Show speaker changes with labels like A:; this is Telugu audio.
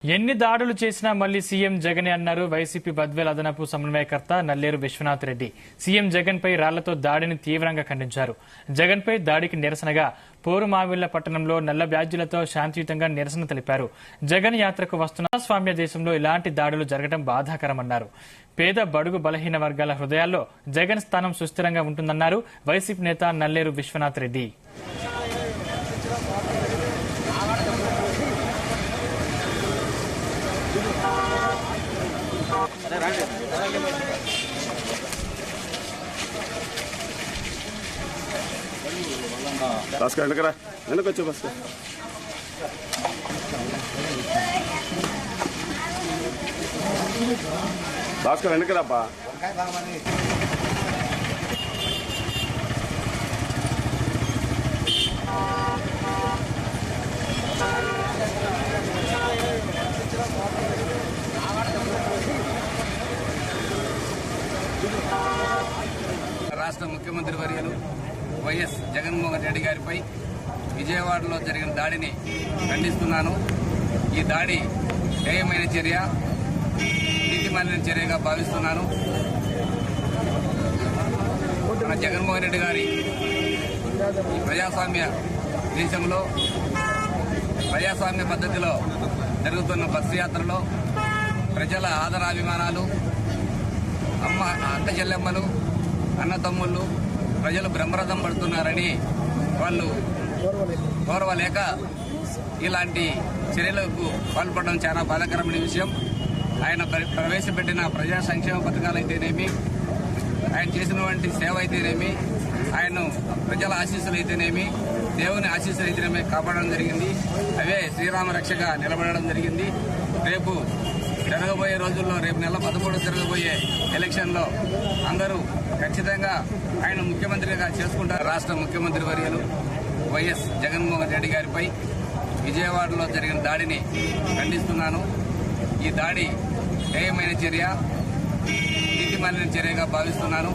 A: ఎన్ని దాడులు చేసినా మళ్లీ సీఎం జగనే అన్నారు వైసీపీ బద్వేల్ అదనపు సమన్వయకర్త నల్లేరు విశ్వనాథ్ రెడ్డి. సీఎం జగన్ పై రాళ్లతో దాడిని తీవ్రంగా ఖండించారు. జగన్ పై దాడికి నిరసనగా పోరుమావిళ్ల పట్టణంలో నల్ల బ్యాడ్జీలతో శాంతియుతంగా నిరసన తెలిపారు. జగన్ యాత్రకు వస్తున్న స్వామ్య దేశంలో ఇలాంటి దాడులు జరగడం బాధాకరమన్నారు. పేద బడుగు బలహీన వర్గాల హృదయాల్లో జగన్ స్థానం సుస్థిరంగా ఉంటుందన్నారు వైసీపీ నేత నల్లేరు విశ్వనాథ్ రెడ్డి.
B: భాస్కర్ వెనకరా వెనకొచ్చు భాస్కర్ భాస్కర్ వెనకరాబ్బా
C: రాష్ట్ర ముఖ్యమంత్రి వర్యులు వైఎస్ జగన్మోహన్ రెడ్డి గారిపై విజయవాడలో జరిగిన దాడిని ఖండిస్తున్నాను. ఈ దాడి హేయమైన చర్య, నీతిమాలిన చర్యగా భావిస్తున్నాను. మన జగన్మోహన్ రెడ్డి గారి ఈ ప్రజాస్వామ్య దేశంలో ప్రజాస్వామ్య పద్ధతిలో జరుగుతున్న బస్సు యాత్రలో ప్రజల ఆదరాభిమానాలు, అక్క చెల్లెమ్మలు, అన్నతమ్ముళ్ళు ప్రజలు బ్రహ్మరథం పడుతున్నారని వాళ్ళు కోరవలేక ఇలాంటి చర్యలకు పాల్పడడం చాలా బాధాకరమైన విషయం. ఆయన ప్రవేశపెట్టిన ప్రజా సంక్షేమ పథకాలైతేనేమి, ఆయన చేసినటువంటి సేవ అయితేనేమి, ఆయన ప్రజల ఆశీస్సులు అయితేనేమి, దేవుని ఆశీస్సులు అయితేనేమి కాపాడడం జరిగింది. అవే శ్రీరామ రక్షగా నిలబడడం జరిగింది. రేపు జరగబోయే రోజుల్లో, రేపు నెల 13 జరగబోయే ఎలక్షన్లో అందరూ ఖచ్చితంగా ఆయన ముఖ్యమంత్రిగా చేసుకుంటారు. రాష్ట్ర ముఖ్యమంత్రి వర్యులు వైఎస్ జగన్మోహన్ రెడ్డి గారిపై విజయవాడలో జరిగిన దాడిని ఖండిస్తున్నాను. ఈ దాడి హేయమైన చర్య, నీతిమాలిన చర్యగా భావిస్తున్నాను.